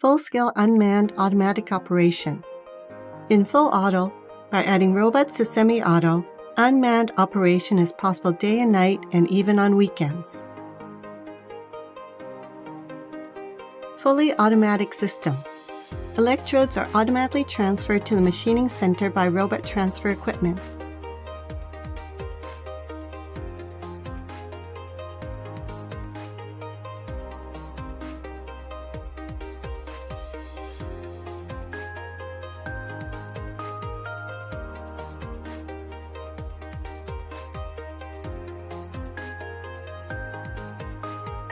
full-scale unmanned automatic operation. In full auto, by adding robots to semi-auto, unmanned operation is possible day and night and even on weekends. Fully automatic system. Electrodes are automatically transferred to the machining center by robot transfer equipment.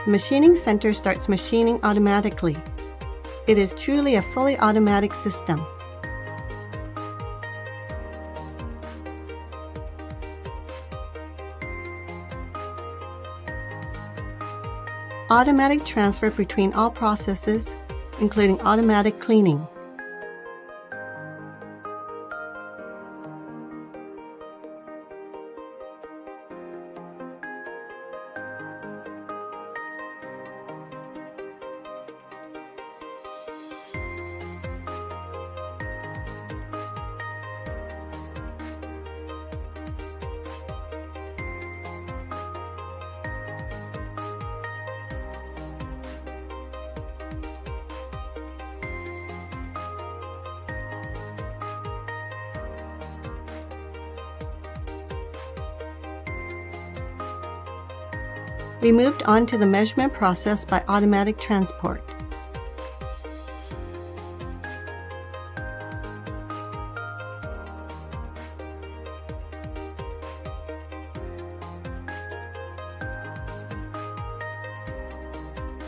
The machining center starts machining automatically. It is truly a fully automatic system. Automatic transfer between all processes, including automatic cleaning. We moved on to the measurement process by automatic transport.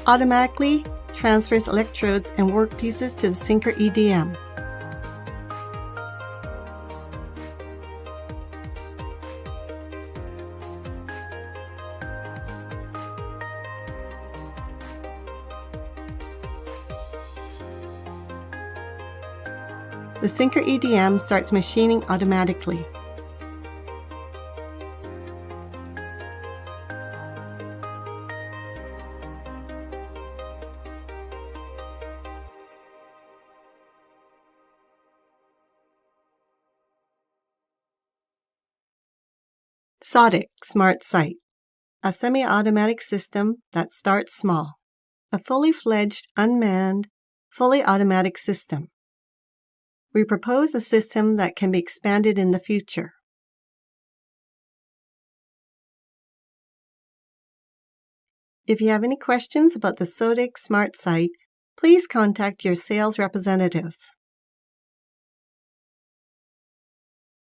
Automatically transfers electrodes and workpieces to the sinker EDM. The sinker EDM starts machining automatically. Sodick Smart Site, a semi-automatic system that starts small. A fully fledged, unmanned, fully automatic system. We propose a system that can be expanded in the future. If you have any questions about the Sodick Smart Site, please contact your sales representative.